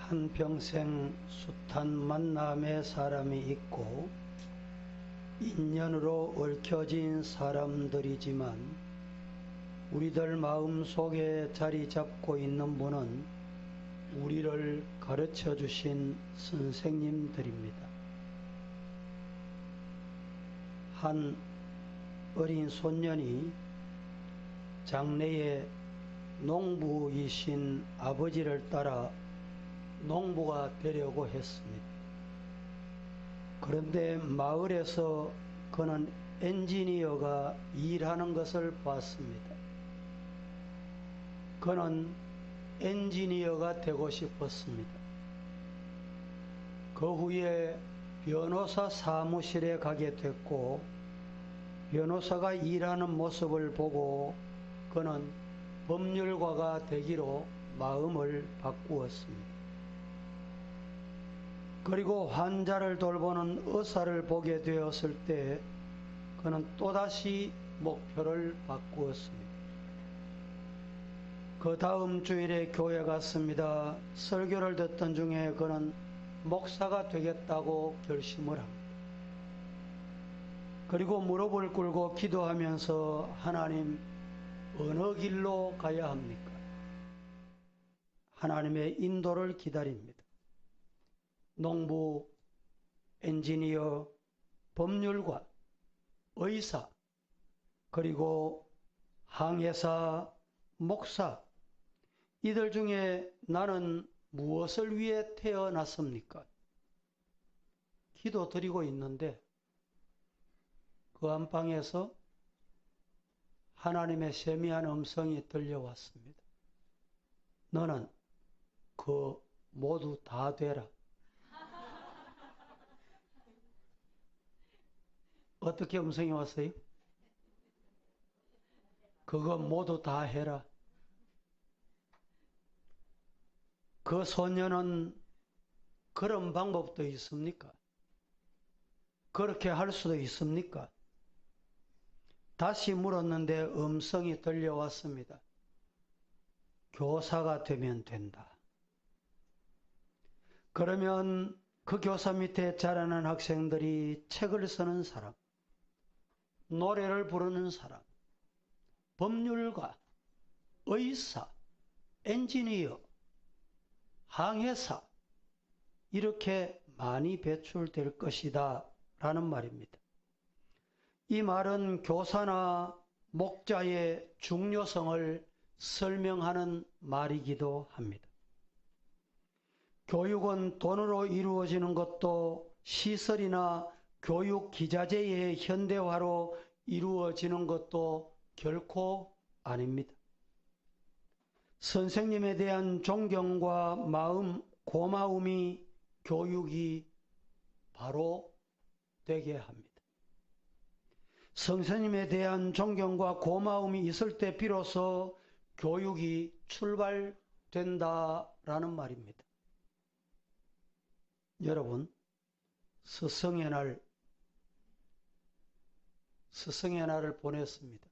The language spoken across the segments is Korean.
한평생 숱한 만남의 사람이 있고 인연으로 얽혀진 사람들이지만 우리들 마음속에 자리 잡고 있는 분은 우리를 가르쳐 주신 선생님들입니다. 한 어린 소년이 장래에 농부이신 아버지를 따라 농부가 되려고 했습니다. 그런데 마을에서 그는 엔지니어가 일하는 것을 봤습니다. 그는 엔지니어가 되고 싶었습니다. 그 후에 변호사 사무실에 가게 됐고, 변호사가 일하는 모습을 보고 그는 법률가가 되기로 마음을 바꾸었습니다. 그리고 환자를 돌보는 의사를 보게 되었을 때 그는 또다시 목표를 바꾸었습니다. 그 다음 주일에 교회 갔습니다. 설교를 듣던 중에 그는 목사가 되겠다고 결심을 합니다. 그리고 무릎을 꿇고 기도하면서 하나님, 어느 길로 가야 합니까? 하나님의 인도를 기다립니다. 농부, 엔지니어, 법률가, 의사, 그리고 항해사, 목사, 이들 중에 나는 무엇을 위해 태어났습니까? 기도 드리고 있는데 그 안방에서 하나님의 세미한 음성이 들려왔습니다. 너는 그 모두 다 되라. 어떻게 음성이 왔어요? 그거 모두 다 해라. 그 소년은 그런 방법도 있습니까? 그렇게 할 수도 있습니까? 다시 물었는데 음성이 들려왔습니다. 교사가 되면 된다. 그러면 그 교사 밑에 자라는 학생들이 책을 쓰는 사람, 노래를 부르는 사람, 법률가, 의사, 엔지니어, 항해사, 이렇게 많이 배출될 것이다 라는 말입니다. 이 말은 교사나 목자의 중요성을 설명하는 말이기도 합니다. 교육은 돈으로 이루어지는 것도 시설이나 교육 기자재의 현대화로 이루어지는 것도 결코 아닙니다. 선생님에 대한 존경과 마음, 고마움이 교육이 바로 되게 합니다. 선생님에 대한 존경과 고마움이 있을 때 비로소 교육이 출발된다라는 말입니다. 여러분, 스승의 날을 보냈습니다.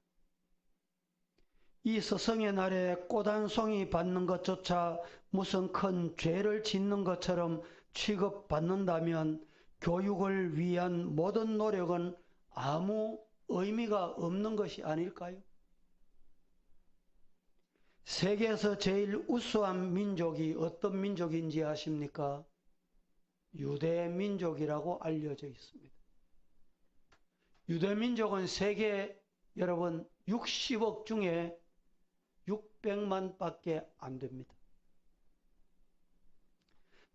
이 스승의 날에 꽃 한 송이 받는 것조차 무슨 큰 죄를 짓는 것처럼 취급받는다면 교육을 위한 모든 노력은 아무 의미가 없는 것이 아닐까요? 세계에서 제일 우수한 민족이 어떤 민족인지 아십니까? 유대민족이라고 알려져 있습니다. 유대민족은 세계 여러분 60억 중에 600만 밖에 안 됩니다.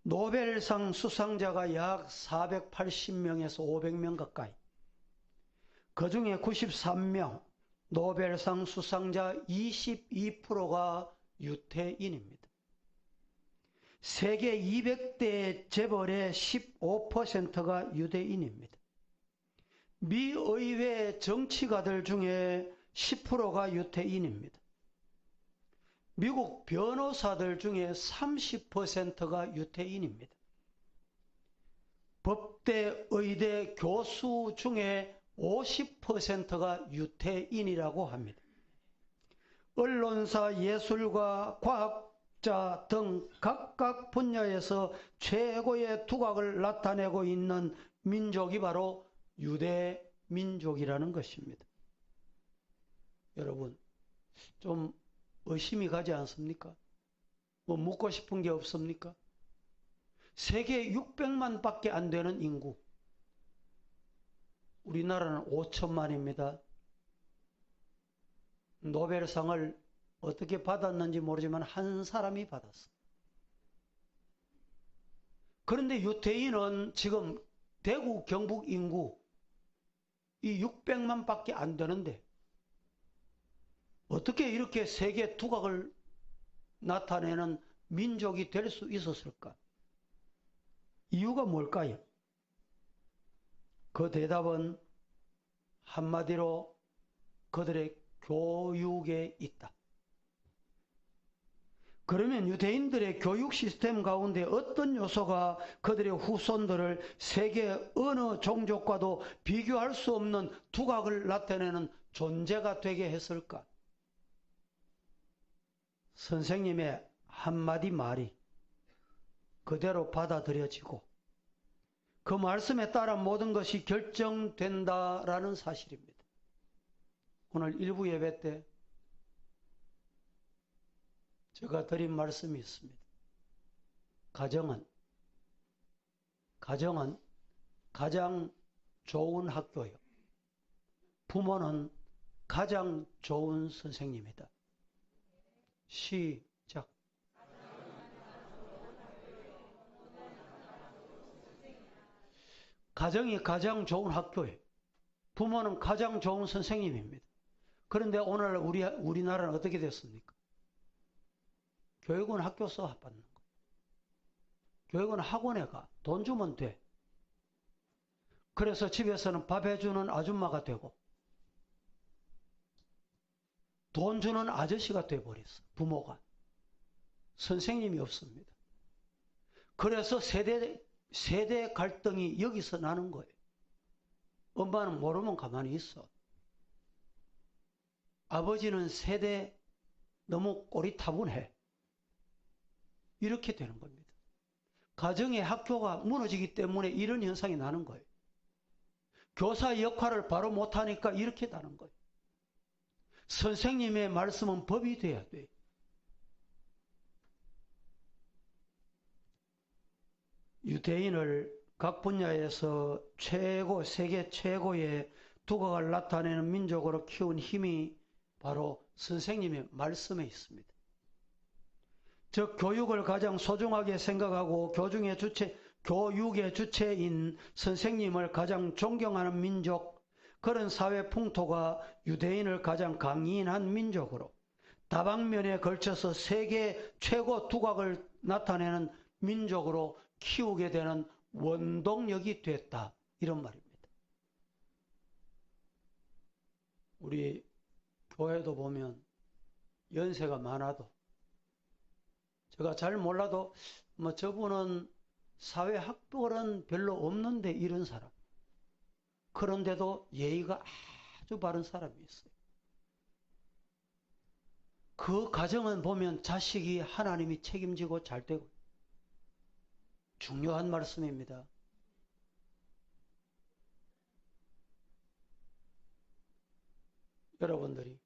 노벨상 수상자가 약 480명에서 500명 가까이, 그 중에 93명, 노벨상 수상자 22%가 유태인입니다. 세계 200대 재벌의 15%가 유대인입니다. 미 의회 정치가들 중에 10%가 유태인입니다. 미국 변호사들 중에 30%가 유태인입니다. 법대, 의대 교수 중에 50%가 유태인이라고 합니다. 언론사, 예술가, 과학, 자 등 각각 분야에서 최고의 두각을 나타내고 있는 민족이 바로 유대 민족이라는 것입니다. 여러분, 좀 의심이 가지 않습니까? 뭐 묻고 싶은 게 없습니까? 세계 600만 밖에 안 되는 인구. 우리나라는 5천만입니다. 노벨상을 어떻게 받았는지 모르지만 한 사람이 받았어. 그런데 유태인은 지금 대구, 경북 인구 이 600만 밖에 안 되는데 어떻게 이렇게 세계 두각을 나타내는 민족이 될 수 있었을까? 이유가 뭘까요? 그 대답은 한마디로 그들의 교육에 있다. 그러면 유대인들의 교육 시스템 가운데 어떤 요소가 그들의 후손들을 세계 어느 종족과도 비교할 수 없는 두각을 나타내는 존재가 되게 했을까? 선생님의 한마디 말이 그대로 받아들여지고 그 말씀에 따라 모든 것이 결정된다라는 사실입니다. 오늘 일부 예배 때 제가 드린 말씀이 있습니다. 가정은 가장 좋은 학교요. 부모는 가장 좋은 선생님이다. 시작. 가정이 가장 좋은 학교예요. 부모는 가장 좋은 선생님입니다. 그런데 오늘 우리나라는 어떻게 됐습니까? 교육은 학교에서 받는 거예요. 교육은 학원에 가. 돈 주면 돼. 그래서 집에서는 밥 해주는 아줌마가 되고 돈 주는 아저씨가 돼버렸어. 부모가. 선생님이 없습니다. 그래서 세대 갈등이 여기서 나는 거예요. 엄마는 모르면 가만히 있어. 아버지는 세대 너무 꼬리타분해. 이렇게 되는 겁니다. 가정의 학교가 무너지기 때문에 이런 현상이 나는 거예요. 교사의 역할을 바로 못하니까 이렇게 나는 거예요. 선생님의 말씀은 법이 돼야 돼요. 유대인을 각 분야에서 세계 최고의 두각을 나타내는 민족으로 키운 힘이 바로 선생님의 말씀에 있습니다. 즉 교육을 가장 소중하게 생각하고 교육의 주체인 선생님을 가장 존경하는 민족, 그런 사회 풍토가 유대인을 가장 강인한 민족으로 다방면에 걸쳐서 세계 최고 두각을 나타내는 민족으로 키우게 되는 원동력이 됐다. 이런 말입니다. 우리 교회도 보면 연세가 많아도 제가 잘 몰라도 뭐 저분은 사회 학벌은 별로 없는데 이런 사람. 그런데도 예의가 아주 바른 사람이 있어요. 그 가정은 보면 자식이 하나님이 책임지고 잘 되고 중요한 말씀입니다. 여러분들이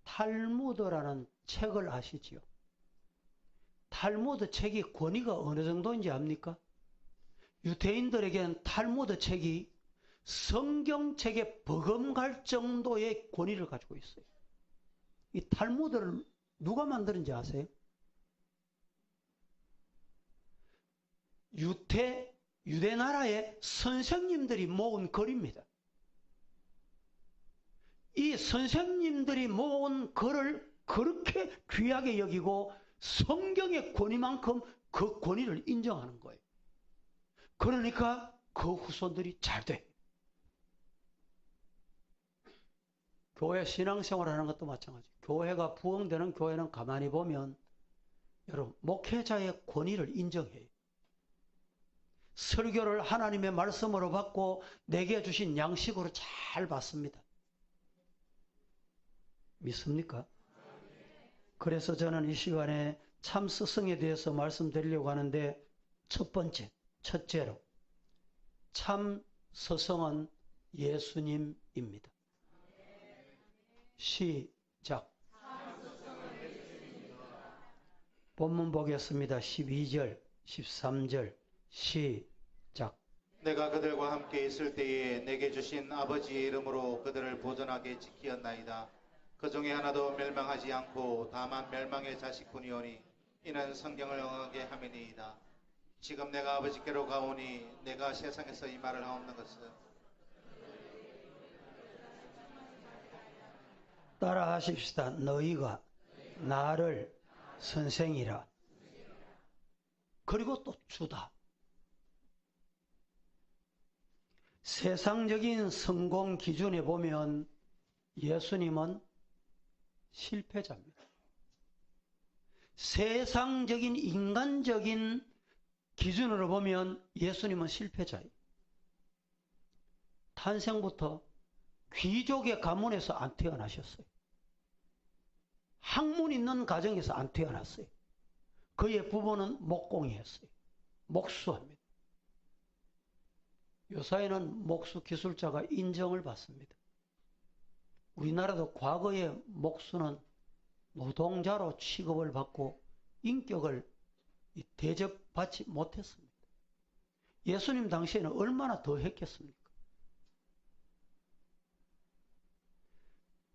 탈무드라는 책을 아시지요? 탈무드 책이 권위가 어느 정도인지 압니까? 유대인들에게는 탈무드 책이 성경책에 버금갈 정도의 권위를 가지고 있어요. 이 탈무드를 누가 만드는지 아세요? 유대 나라의 선생님들이 모은 글입니다. 이 선생님들이 모은 글을 그렇게 귀하게 여기고 성경의 권위만큼 그 권위를 인정하는 거예요. 그러니까 그 후손들이 잘 돼. 교회 신앙생활 하는 것도 마찬가지. 교회가 부흥되는 교회는 가만히 보면 여러분 목회자의 권위를 인정해요. 설교를 하나님의 말씀으로 받고 내게 주신 양식으로 잘 받습니다. 믿습니까? 그래서 저는 이 시간에 참 스승에 대해서 말씀드리려고 하는데 첫째로 참 스승은 예수님입니다. 시작. 본문 보겠습니다. 12절, 13절 시작. 내가 그들과 함께 있을 때에 내게 주신 아버지의 이름으로 그들을 보존하게 지키었나이다. 그 중에 하나도 멸망하지 않고 다만 멸망의 자식뿐이오니 이는 성경을 응하게 함이니이다. 지금 내가 아버지께로 가오니 내가 세상에서 이 말을 하옵는 것은 따라 하십시다. 너희가 나를 선생이라. 그리고 또 주다. 세상적인 성공 기준에 보면 예수님은 실패자입니다. 세상적인 인간적인 기준으로 보면 예수님은 실패자예요. 탄생부터 귀족의 가문에서 안 태어나셨어요. 학문 있는 가정에서 안 태어났어요. 그의 부모는 목공이었어요. 목수합니다. 요사이는 목수 기술자가 인정을 받습니다. 우리나라도 과거에 목수는 노동자로 취급을 받고 인격을 대접받지 못했습니다. 예수님 당시에는 얼마나 더 했겠습니까?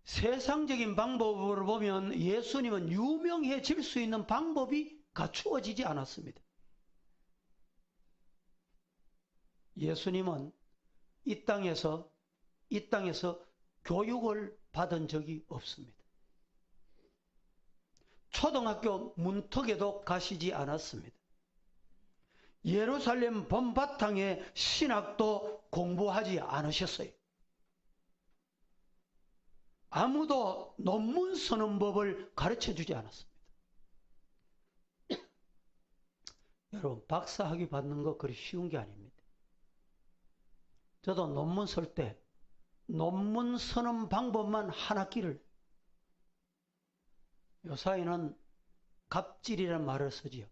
세상적인 방법으로 보면 예수님은 유명해질 수 있는 방법이 갖추어지지 않았습니다. 예수님은 이 땅에서 교육을 받은 적이 없습니다. 초등학교 문턱에도 가시지 않았습니다. 예루살렘 본바탕에 신학도 공부하지 않으셨어요. 아무도 논문 쓰는 법을 가르쳐주지 않았습니다. 여러분, 박사학위 받는 거 그리 쉬운 게 아닙니다. 저도 논문 쓸 때 논문 쓰는 방법만 한 학기를, 요사이는 갑질이라는 말을 쓰지요.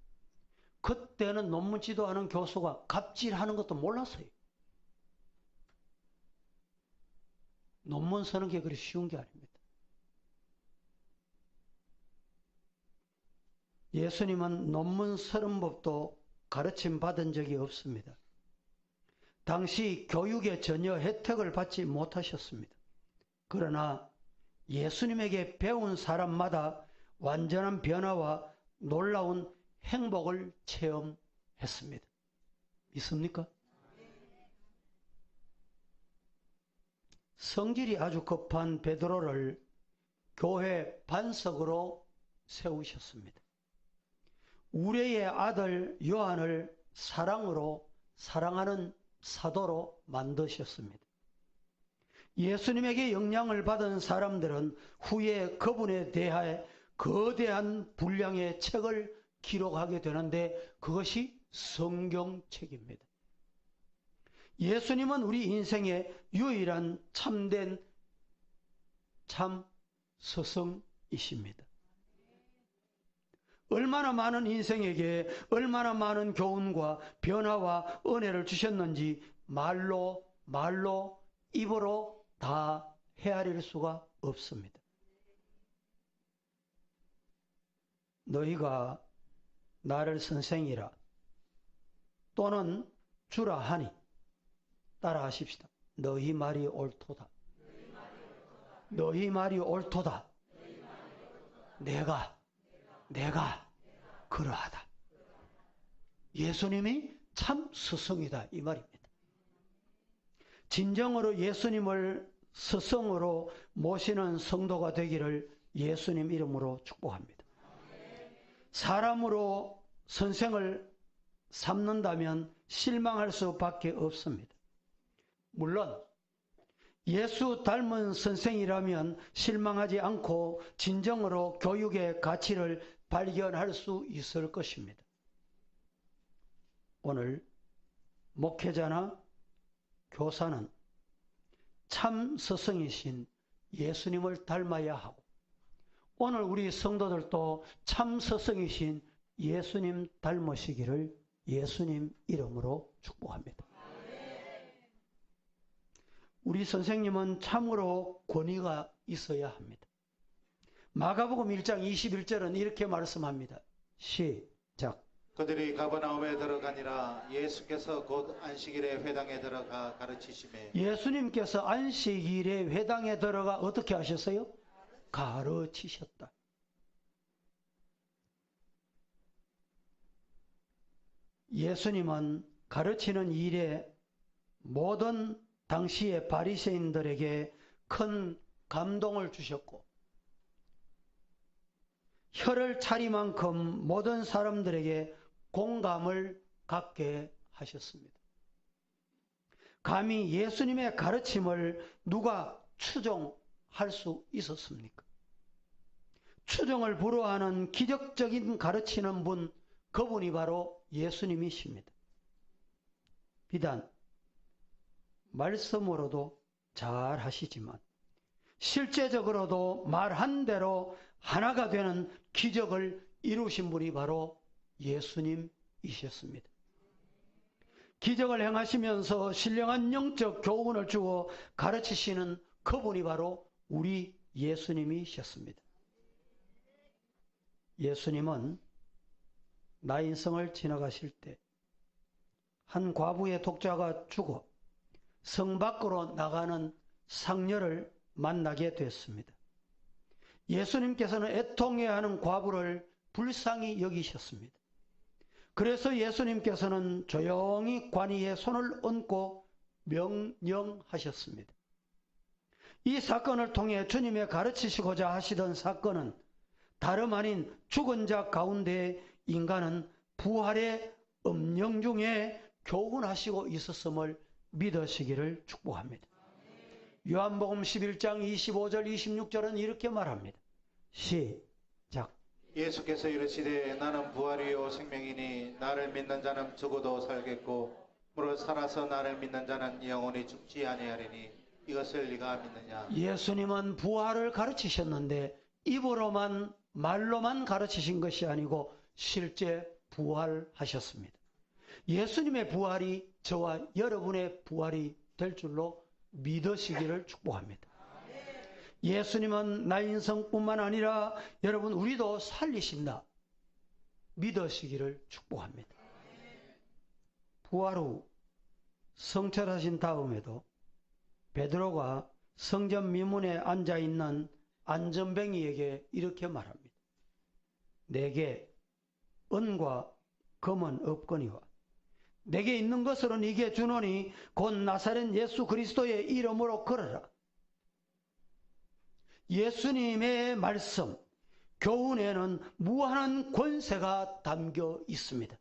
그때는 논문 지도하는 교수가 갑질하는 것도 몰랐어요. 논문 쓰는 게 그리 쉬운 게 아닙니다. 예수님은 논문 쓰는 법도 가르침 받은 적이 없습니다. 당시 교육에 전혀 혜택을 받지 못하셨습니다. 그러나 예수님에게 배운 사람마다 완전한 변화와 놀라운 행복을 체험했습니다. 믿습니까? 성질이 아주 급한 베드로를 교회 반석으로 세우셨습니다. 우레의 아들 요한을 사랑하는 사도로 만드셨습니다. 예수님에게 영향을 받은 사람들은 후에 그분에 대하여 거대한 분량의 책을 기록하게 되는데 그것이 성경책입니다. 예수님은 우리 인생의 유일한 참된 참 스승이십니다. 얼마나 많은 인생에게 얼마나 많은 교훈과 변화와 은혜를 주셨는지 말로 입으로 다 헤아릴 수가 없습니다. 너희가 나를 선생이라 또는 주라 하니 따라 하십시다. 너희 말이 옳도다. 너희 말이 옳도다. 내가 그러하다. 예수님이 참 스승이다 이 말입니다. 진정으로 예수님을 스승으로 모시는 성도가 되기를 예수님 이름으로 축복합니다. 사람으로 선생을 삼는다면 실망할 수밖에 없습니다. 물론 예수 닮은 선생이라면 실망하지 않고 진정으로 교육의 가치를 발견할 수 있을 것입니다. 오늘 목회자나 교사는 참 스승이신 예수님을 닮아야 하고 오늘 우리 성도들도 참 스승이신 예수님 닮으시기를 예수님 이름으로 축복합니다. 우리 선생님은 참으로 권위가 있어야 합니다. 마가복음 1장 21절은 이렇게 말씀합니다. 시작. 그들이 가버나움에 들어가니라. 예수께서 곧 안식일에 회당에 들어가 가르치시매 예수님께서 안식일에 회당에 들어가 어떻게 하셨어요? 가르치셨다. 예수님은 가르치는 일에 모든 당시의 바리새인들에게 큰 감동을 주셨고 혀를 차리만큼 모든 사람들에게 공감을 갖게 하셨습니다. 감히 예수님의 가르침을 누가 추종할 수 있었습니까? 추종을 불허하는 기적적인 가르치는 분, 그분이 바로 예수님이십니다. 비단 말씀으로도 잘 하시지만 실제적으로도 말한 대로 하나가 되는 기적을 이루신 분이 바로 예수님이셨습니다. 기적을 행하시면서 신령한 영적 교훈을 주어 가르치시는 그분이 바로 우리 예수님이셨습니다. 예수님은 나인성을 지나가실 때 한 과부의 독자가 죽어 성 밖으로 나가는 상녀를 만나게 됐습니다. 예수님께서는 애통해야 하는 과부를 불쌍히 여기셨습니다. 그래서 예수님께서는 조용히 관이의 손을 얹고 명령하셨습니다. 이 사건을 통해 주님의 가르치시고자 하시던 사건은 다름 아닌 죽은 자 가운데 인간은 부활의 음령 중에 교훈하시고 있었음을 믿으시기를 축복합니다. 요한복음 11장 25절 26절은 이렇게 말합니다. 시작. 예수께서 이르시되 나는 부활이요 생명이니 나를 믿는 자는 죽어도 살겠고 무릇 살아서 나를 믿는 자는 영원히 죽지 아니하리니 이것을 네가 믿느냐. 예수님은 부활을 가르치셨는데 입으로만 말로만 가르치신 것이 아니고 실제 부활하셨습니다. 예수님의 부활이 저와 여러분의 부활이 될 줄로 믿으시기를 축복합니다. 예수님은 나인성뿐만 아니라 여러분 우리도 살리신다. 믿으시기를 축복합니다. 부활 후 성철하신 다음에도 베드로가 성전 미문에 앉아있는 안전뱅이에게 이렇게 말합니다. 내게 은과 금은 없거니와 내게 있는 것으로 네게 주노니 곧 나사렛 예수 그리스도의 이름으로 걸어라. 예수님의 말씀, 교훈에는 무한한 권세가 담겨 있습니다.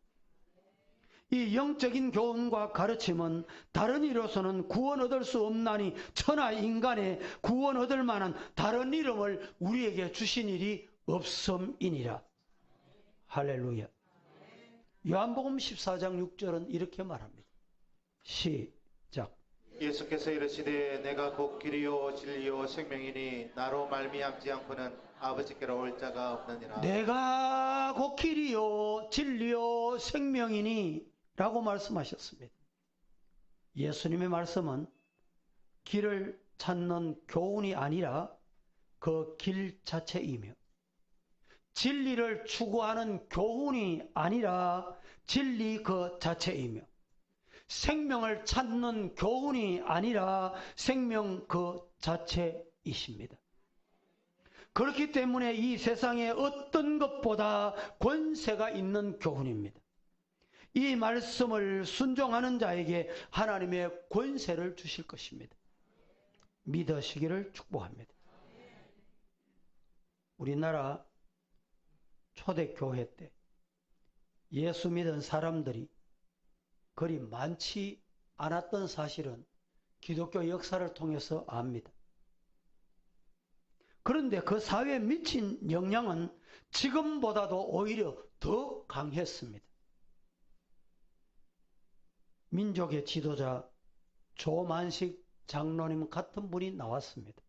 이 영적인 교훈과 가르침은 다른 이로서는 구원 얻을 수 없나니 천하 인간의 구원 얻을 만한 다른 이름을 우리에게 주신 일이 없음이니라. 할렐루야. 요한복음 14장 6절은 이렇게 말합니다. 시작. 예수께서 이르시되 내가 곧 길이요 진리요 생명이니 나로 말미암지 않고는 아버지께로 올 자가 없느니라. 내가 곧 길이요 진리요 생명이니 라고 말씀하셨습니다. 예수님의 말씀은 길을 찾는 교훈이 아니라 그 길 자체이며 진리를 추구하는 교훈이 아니라 진리 그 자체이며 생명을 찾는 교훈이 아니라 생명 그 자체이십니다. 그렇기 때문에 이 세상에 어떤 것보다 권세가 있는 교훈입니다. 이 말씀을 순종하는 자에게 하나님의 권세를 주실 것입니다. 믿으시기를 축복합니다. 우리나라 초대교회 때 예수 믿은 사람들이 그리 많지 않았던 사실은 기독교 역사를 통해서 압니다. 그런데 그 사회에 미친 영향은 지금보다도 오히려 더 강했습니다. 민족의 지도자 조만식 장로님 같은 분이 나왔습니다.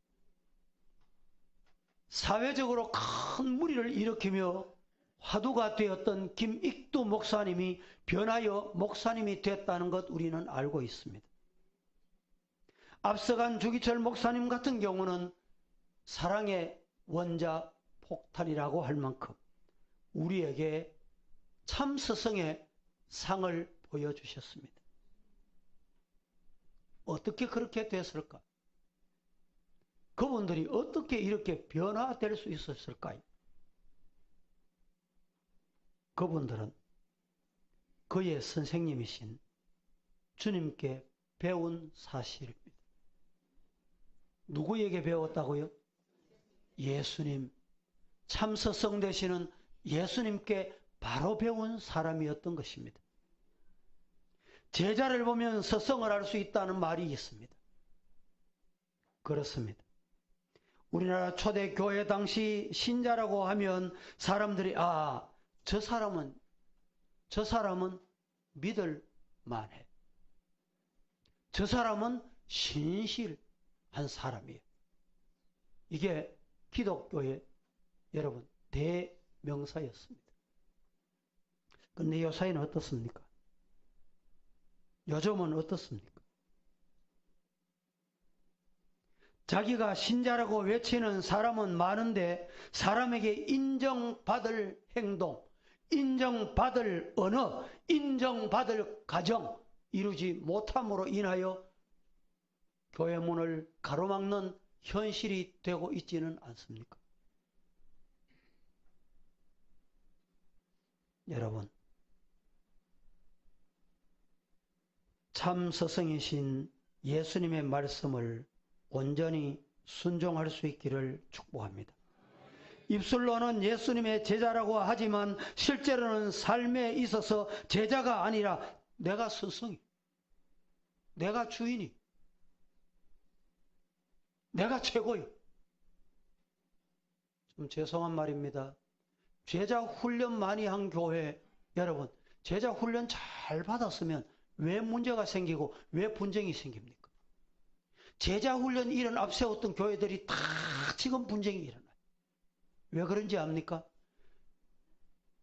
사회적으로 큰 무리를 일으키며 화두가 되었던 김익두 목사님이 변하여 목사님이 됐다는 것 우리는 알고 있습니다. 앞서간 주기철 목사님 같은 경우는 사랑의 원자 폭탄이라고 할 만큼 우리에게 참 스승의 상을 보여주셨습니다. 어떻게 그렇게 됐을까? 그분들이 어떻게 이렇게 변화될 수 있었을까요? 그분들은 그의 선생님이신 주님께 배운 사실입니다. 누구에게 배웠다고요? 예수님, 참스승 되시는 예수님께 바로 배운 사람이었던 것입니다. 제자를 보면 스승을 알 수 있다는 말이 있습니다. 그렇습니다. 우리나라 초대교회 당시 신자라고 하면 사람들이 저 사람은 믿을 만해. 저 사람은 신실한 사람이에요. 이게 기독교의 여러분 대명사였습니다. 근데 요사이는 어떻습니까? 요즘은 어떻습니까? 자기가 신자라고 외치는 사람은 많은데 사람에게 인정받을 행동, 인정받을 언어, 인정받을 가정 이루지 못함으로 인하여 교회 문을 가로막는 현실이 되고 있지는 않습니까? 여러분, 참 스승이신 예수님의 말씀을 온전히 순종할 수 있기를 축복합니다. 입술로는 예수님의 제자라고 하지만 실제로는 삶에 있어서 제자가 아니라 내가 스승이, 내가 주인이, 내가 최고요. 좀 죄송한 말입니다. 제자 훈련 많이 한 교회, 여러분, 제자 훈련 잘 받았으면 왜 문제가 생기고 왜 분쟁이 생깁니까? 제자 훈련 이런 앞세웠던 교회들이 다 지금 분쟁이 일어나요. 왜 그런지 압니까?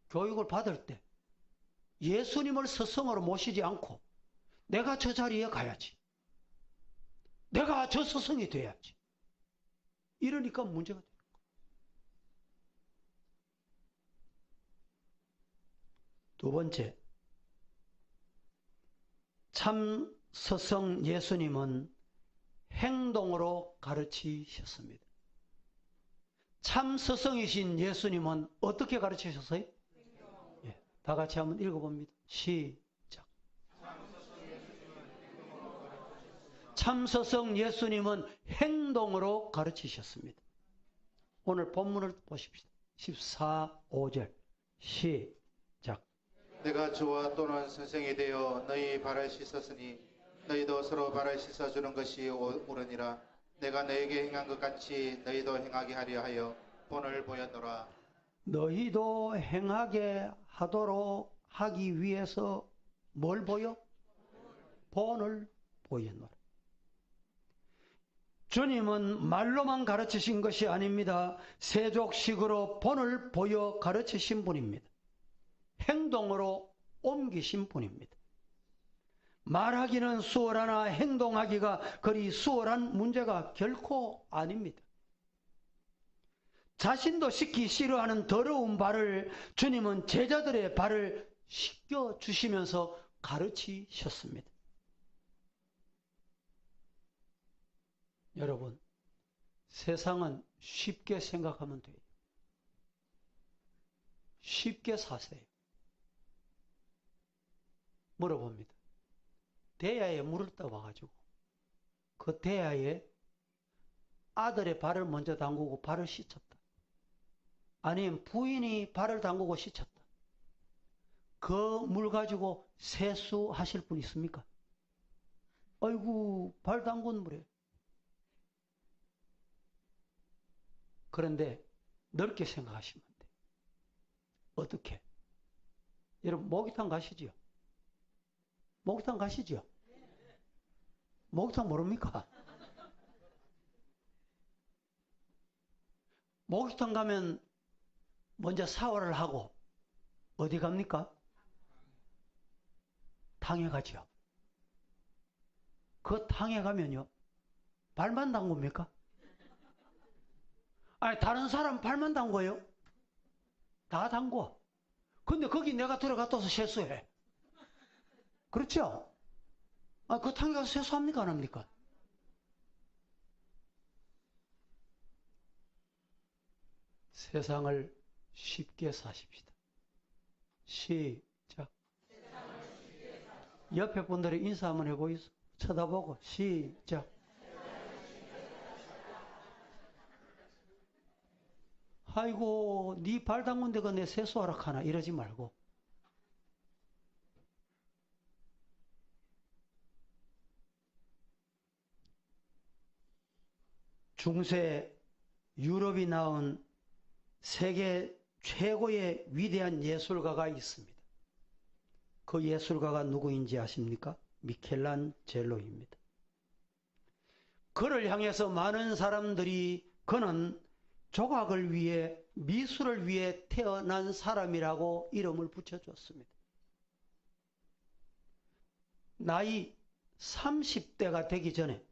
교육을 받을 때 예수님을 스승으로 모시지 않고 내가 저 자리에 가야지. 내가 저 스승이 돼야지. 이러니까 문제가 돼요. 두 번째, 참 스승 예수님은 행동으로 가르치셨습니다. 참 스승이신 예수님은 어떻게 가르치셨어요? 예, 다 같이 한번 읽어봅니다. 시작. 참 스승 예수님은 행동으로 가르치셨습니다. 오늘 본문을 보십시다. 14, 5절 시작. 내가 주와 또는 선생이 되어 너희 발을 씻었으니 너희도 서로 발을 씻어주는 것이 옳으니라. 내가 너에게 행한 것 같이 너희도 행하게 하려 하여 본을 보였노라. 너희도 행하게 하도록 하기 위해서 뭘 보여? 본을 보였노라. 주님은 말로만 가르치신 것이 아닙니다. 세족식으로 본을 보여 가르치신 분입니다. 행동으로 옮기신 분입니다. 말하기는 수월하나 행동하기가 그리 수월한 문제가 결코 아닙니다. 자신도 씻기 싫어하는 더러운 발을 주님은 제자들의 발을 씻겨주시면서 가르치셨습니다. 여러분, 세상은 쉽게 생각하면 돼요. 쉽게 사세요. 물어봅니다. 대야에 물을 떠와가지고 그 대야에 아들의 발을 먼저 담그고 발을 씻었다. 아니면 부인이 발을 담그고 씻었다. 그 물 가지고 세수하실 분 있습니까? 아이고, 발 담근 물에. 그런데 넓게 생각하시면 돼요. 어떻게? 여러분, 목욕탕 가시지요? 목욕탕 가시죠? 목욕탕 모릅니까? 목욕탕 가면 먼저 샤워를 하고 어디 갑니까? 탕에 가죠. 그 탕에 가면요, 발만 담굽니까? 아니, 다른 사람 발만 담궈요? 다 담궈. 근데 거기 내가 들어갔다서 세수해. 그렇죠? 아, 그 탕에 가서 세수합니까? 안 합니까? 세상을 쉽게 사십시다. 시작. 옆에 분들이 인사 한번 해보이소. 쳐다보고 시작. 아이고, 네 발 담근 데가 내 세수하라 하나 이러지 말고. 중세 유럽이 낳은 세계 최고의 위대한 예술가가 있습니다. 그 예술가가 누구인지 아십니까? 미켈란젤로입니다. 그를 향해서 많은 사람들이 그는 조각을 위해, 미술을 위해 태어난 사람이라고 이름을 붙여줬습니다. 나이 30대가 되기 전에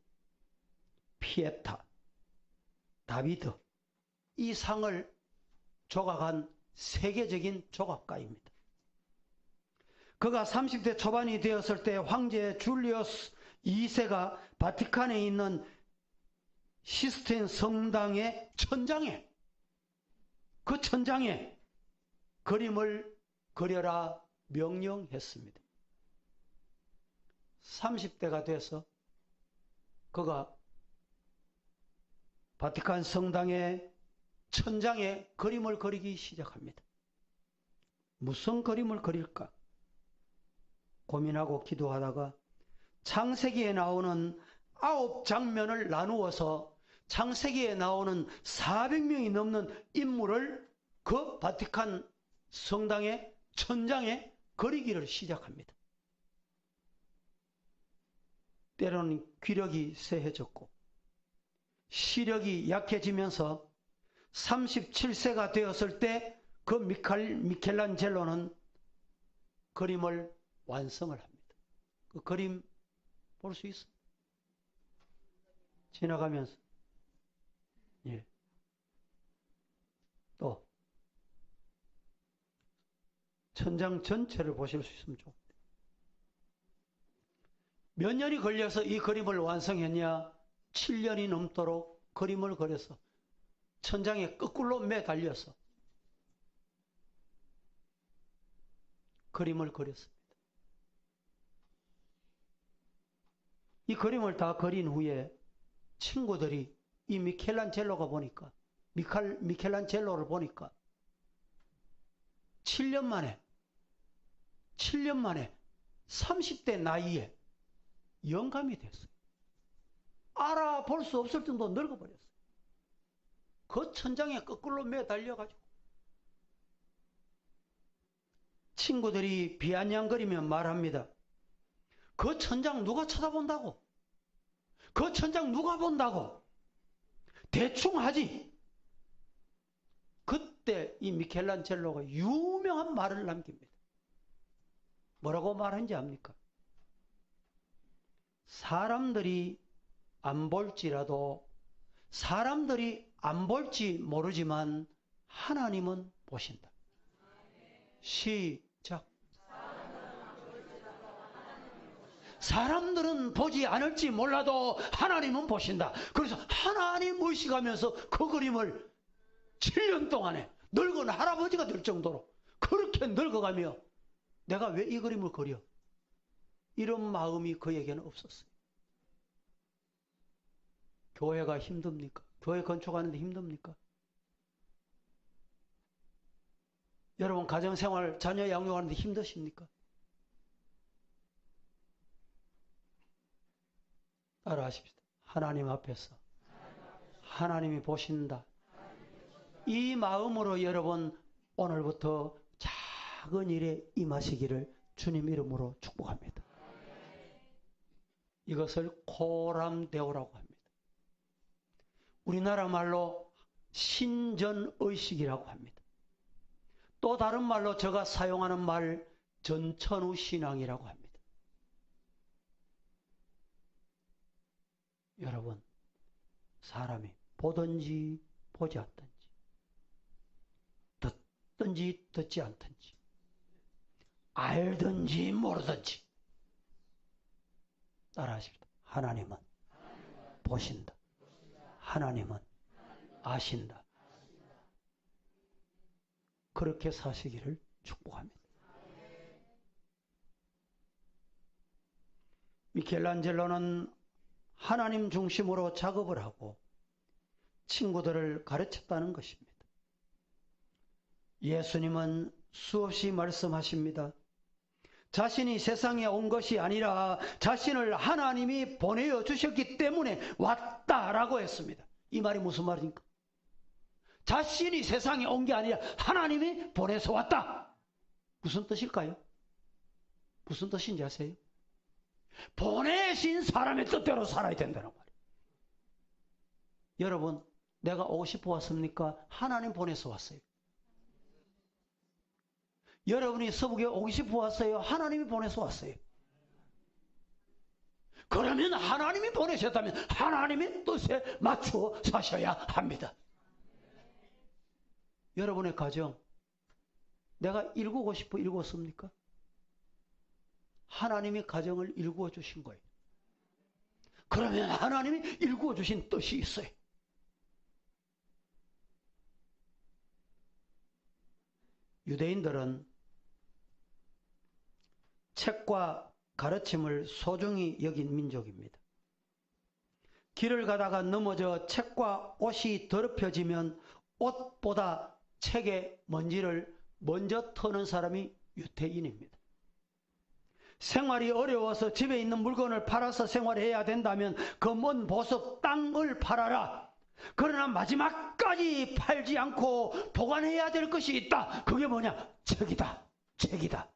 피에타, 다비드, 이 상을 조각한 세계적인 조각가입니다. 그가 30대 초반이 되었을 때 황제 줄리우스 2세가 바티칸에 있는 시스틴 성당의 천장에, 그 천장에 그림을 그려라 명령했습니다. 30대가 돼서 그가 바티칸 성당의 천장에 그림을 그리기 시작합니다. 무슨 그림을 그릴까 고민하고 기도하다가 창세기에 나오는 9장면을 나누어서 창세기에 나오는 400명이 넘는 인물을 그 바티칸 성당의 천장에 그리기를 시작합니다. 때로는 기력이 쇠해졌고 시력이 약해지면서 37세가 되었을 때 그 미켈란젤로는 그림을 완성을 합니다. 그 그림 볼 수 있어? 지나가면서. 예. 또 천장 전체를 보실 수 있으면 좋겠다. 몇 년이 걸려서 이 그림을 완성했냐? 7년이 넘도록 그림을 그려서 천장에 거꾸로 매달려서 그림을 그렸습니다. 이 그림을 다 그린 후에 친구들이 이 미켈란젤로가 보니까, 미켈란젤로를 보니까 7년 만에 30대 나이에 영감이 됐어요. 알아볼 수 없을 정도로 늙어버렸어요. 그 천장에 거꾸로 매달려가지고 친구들이 비아냥거리며 말합니다. 그 천장 누가 쳐다본다고? 그 천장 누가 본다고? 대충 하지. 그때 이 미켈란젤로가 유명한 말을 남깁니다. 뭐라고 말한지 압니까? 사람들이 안 볼지라도, 사람들이 안 볼지 모르지만 하나님은 보신다. 시작. 사람들은 보지 않을지 몰라도 하나님은 보신다. 그래서 하나님 의식하면서 그 그림을 7년 동안에 늙은 할아버지가 될 정도로 그렇게 늙어가며 내가 왜 이 그림을 그려? 이런 마음이 그에게는 없었어요. 교회가 힘듭니까? 교회 건축하는데 힘듭니까? 여러분 가정생활 자녀 양육하는데 힘드십니까? 따라하십시다. 하나님 앞에서 하나님이 보신다. 이 마음으로 여러분 오늘부터 작은 일에 임하시기를 주님 이름으로 축복합니다. 이것을 코람데오라고 합니다. 우리나라 말로 신전의식이라고 합니다. 또 다른 말로 제가 사용하는 말 전천후 신앙이라고 합니다. 여러분, 사람이 보든지 보지 않든지 듣든지 듣지 않든지 알든지 모르든지 따라하십시다. 하나님은 보신다. 하나님은 아신다. 그렇게 사시기를 축복합니다. 미켈란젤로는 하나님 중심으로 작업을 하고 친구들을 가르쳤다는 것입니다. 예수님은 수없이 말씀하십니다. 자신이 세상에 온 것이 아니라 자신을 하나님이 보내어 주셨기 때문에 왔다라고 했습니다. 이 말이 무슨 말입니까? 자신이 세상에 온 게 아니라 하나님이 보내서 왔다. 무슨 뜻일까요? 무슨 뜻인지 아세요? 보내신 사람의 뜻대로 살아야 된다는 말이에요. 여러분, 내가 오고 싶어 왔습니까? 하나님 보내서 왔어요. 여러분이 서북에 오고 싶어 왔어요? 하나님이 보내서 왔어요. 그러면 하나님이 보내셨다면 하나님의 뜻에 맞추어 사셔야 합니다. 여러분의 가정, 내가 일구고 싶어 일구었습니까? 하나님이 가정을 일구어 주신 거예요. 그러면 하나님이 일구어 주신 뜻이 있어요. 유대인들은 책과 가르침을 소중히 여긴 민족입니다. 길을 가다가 넘어져 책과 옷이 더럽혀지면 옷보다 책의 먼지를 먼저 터는 사람이 유태인입니다. 생활이 어려워서 집에 있는 물건을 팔아서 생활해야 된다면 그 먼 보석 땅을 팔아라. 그러나 마지막까지 팔지 않고 보관해야 될 것이 있다. 그게 뭐냐? 책이다. 책이다.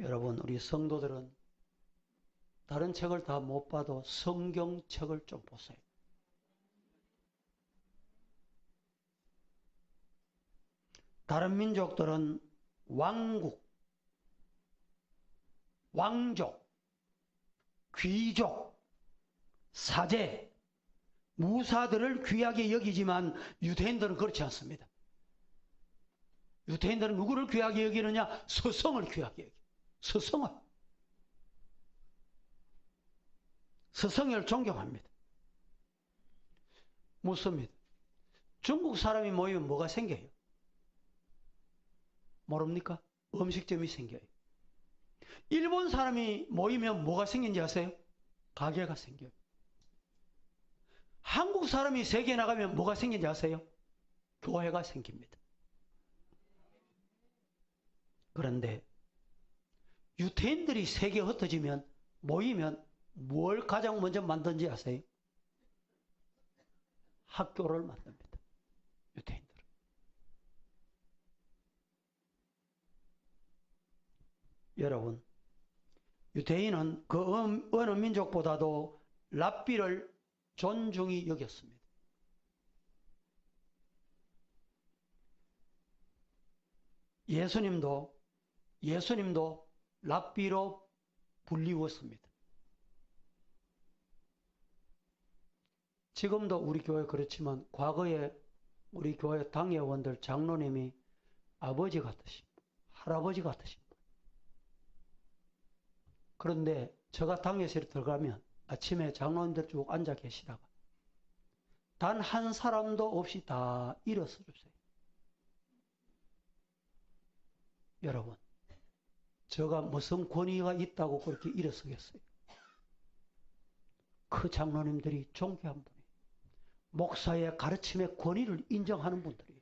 여러분, 우리 성도들은 다른 책을 다 못 봐도 성경책을 좀 보세요. 다른 민족들은 왕국, 왕족, 귀족, 사제, 무사들을 귀하게 여기지만 유대인들은 그렇지 않습니다. 유대인들은 누구를 귀하게 여기느냐? 스승을 귀하게 여기. 스승을. 스승을 존경합니다. 묻습니다. 중국 사람이 모이면 뭐가 생겨요? 모릅니까? 음식점이 생겨요. 일본 사람이 모이면 뭐가 생긴지 아세요? 가게가 생겨요. 한국 사람이 세계에 나가면 뭐가 생긴지 아세요? 교회가 생깁니다. 그런데 유태인들이 세계에 흩어지면 모이면 뭘 가장 먼저 만든지 아세요? 학교를 만듭니다. 유태인들은. 여러분, 유대인은 그 어느 민족보다도 랍비를 존중히 여겼습니다. 예수님도 랍비로 불리웠습니다. 지금도 우리 교회 그렇지만 과거에 우리 교회 당회원들 장로님이 아버지 같으신 분, 할아버지 같으신 분. 그런데 제가 당회실에 들어가면 아침에 장로님들 쭉 앉아 계시다가 단 한 사람도 없이 다 일어서 주세요. 여러분, 제가 무슨 권위가 있다고 그렇게 일어서겠어요? 그 장로님들이 존귀한 분이에요. 목사의 가르침의 권위를 인정하는 분들이에요.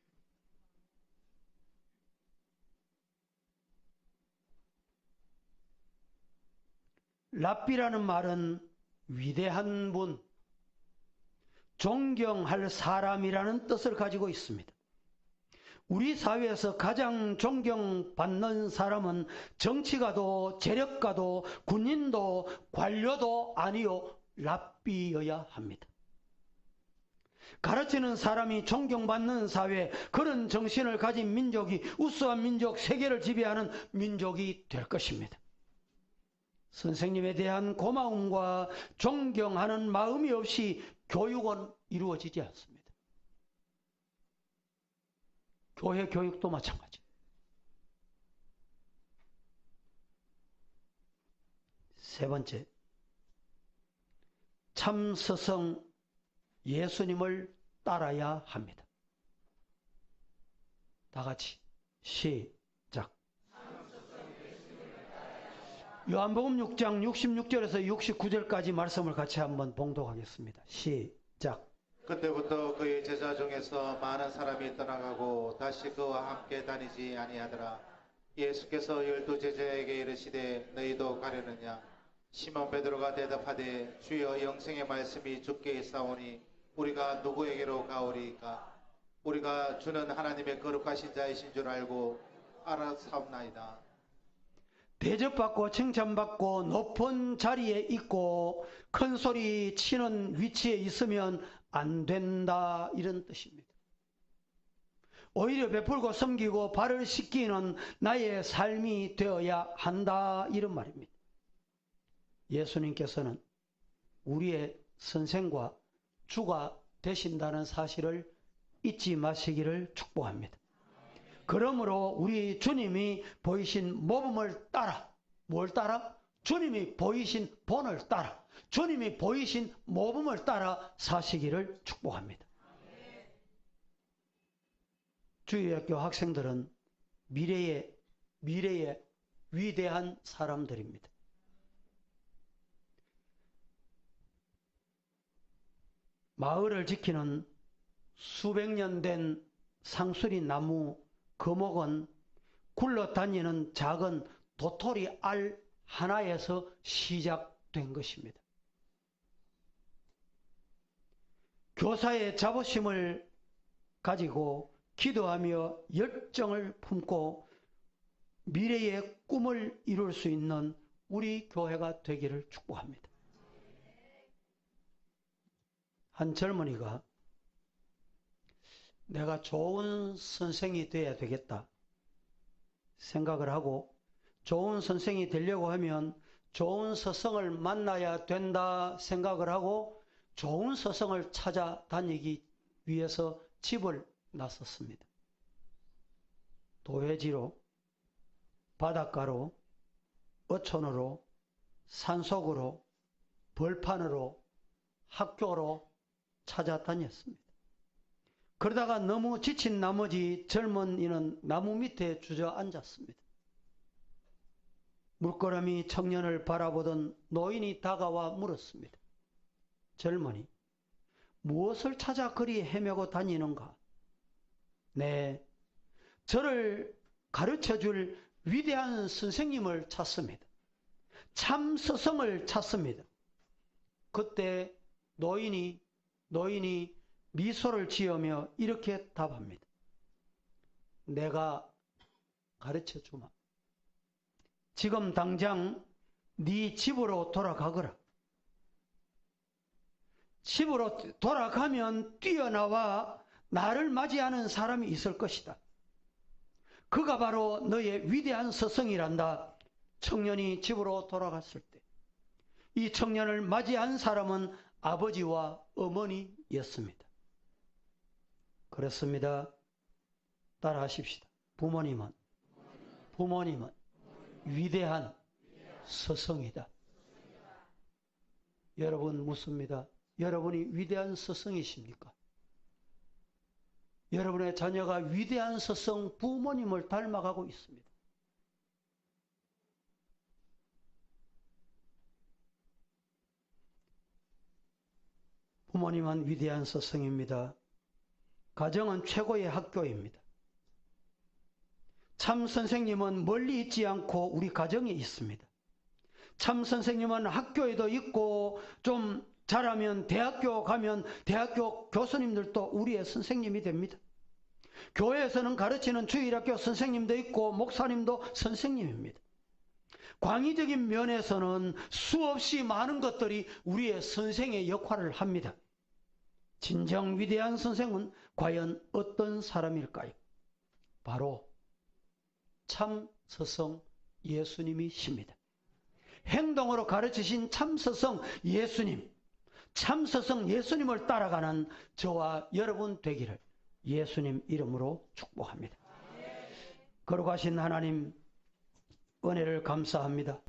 랍비라는 말은 위대한 분, 존경할 사람이라는 뜻을 가지고 있습니다. 우리 사회에서 가장 존경받는 사람은 정치가도 재력가도 군인도 관료도 아니요 랍비여야 합니다. 가르치는 사람이 존경받는 사회, 그런 정신을 가진 민족이 우수한 민족, 세계를 지배하는 민족이 될 것입니다. 선생님에 대한 고마움과 존경하는 마음이 없이 교육은 이루어지지 않습니다. 교회 교육도 마찬가지. 세 번째, 참 스승 예수님을 따라야 합니다. 다 같이 시작. 요한복음 6장 66절에서 69절까지 말씀을 같이 한번 봉독하겠습니다. 시작. 그때부터 그의 제자 중에서 많은 사람이 떠나가고 다시 그와 함께 다니지 아니하더라. 예수께서 12 제자에게 이르시되 너희도 가려느냐? 시몬 베드로가 대답하되 주여 영생의 말씀이 주께 있사오니 우리가 누구에게로 가오리이까? 우리가 주는 하나님의 거룩하신 자이신 줄 알고 알아사옵나이다. 대접받고 칭찬받고 높은 자리에 있고 큰 소리 치는 위치에 있으면 안 된다, 이런 뜻입니다. 오히려 베풀고 섬기고 발을 씻기는 나의 삶이 되어야 한다, 이런 말입니다. 예수님께서는 우리의 선생과 주가 되신다는 사실을 잊지 마시기를 축복합니다. 그러므로 우리 주님이 보이신 모범을 따라, 뭘 따라? 주님이 보이신 본을 따라, 주님이 보이신 모범을 따라 사시기를 축복합니다. 주일학교 학생들은 미래의 위대한 사람들입니다. 마을을 지키는 수백 년 된 상수리 나무 거목은 굴러다니는 작은 도토리 알 하나에서 시작된 것입니다. 교사의 자부심을 가지고 기도하며 열정을 품고 미래의 꿈을 이룰 수 있는 우리 교회가 되기를 축복합니다. 한 젊은이가 내가 좋은 선생이 되어야 되겠다 생각을 하고, 좋은 선생이 되려고 하면 좋은 스승을 만나야 된다 생각을 하고 좋은 스승을 찾아다니기 위해서 집을 나섰습니다. 도회지로, 바닷가로, 어촌으로, 산속으로, 벌판으로, 학교로 찾아다녔습니다. 그러다가 너무 지친 나머지 젊은이는 나무 밑에 주저앉았습니다. 물끄러미 청년을 바라보던 노인이 다가와 물었습니다. 젊은이, 무엇을 찾아 그리 헤매고 다니는가? 네, 저를 가르쳐줄 위대한 선생님을 찾습니다. 참 스승을 찾습니다. 그때 노인이 미소를 지으며 이렇게 답합니다. 내가 가르쳐주마. 지금 당장 네 집으로 돌아가거라. 집으로 돌아가면 뛰어나와 나를 맞이하는 사람이 있을 것이다. 그가 바로 너의 위대한 스승이란다. 청년이 집으로 돌아갔을 때 이 청년을 맞이한 사람은 아버지와 어머니였습니다. 그렇습니다. 따라하십시다. 부모님은 위대한 스승이다. 여러분 묻습니다. 여러분이 위대한 스승이십니까? 여러분의 자녀가 위대한 스승 부모님을 닮아가고 있습니다. 부모님은 위대한 스승입니다. 가정은 최고의 학교입니다. 참 선생님은 멀리 있지 않고 우리 가정에 있습니다. 참 선생님은 학교에도 있고, 좀 잘하면 대학교 가면 대학교 교수님들도 우리의 선생님이 됩니다. 교회에서는 가르치는 주일학교 선생님도 있고 목사님도 선생님입니다. 광의적인 면에서는 수없이 많은 것들이 우리의 선생의 역할을 합니다. 진정 위대한 선생은 과연 어떤 사람일까요? 바로 참 스승 예수님이십니다. 행동으로 가르치신 참 스승 예수님, 참 스승 예수님을 따라가는 저와 여러분 되기를 예수님 이름으로 축복합니다. 거룩하신 하나님, 은혜를 감사합니다.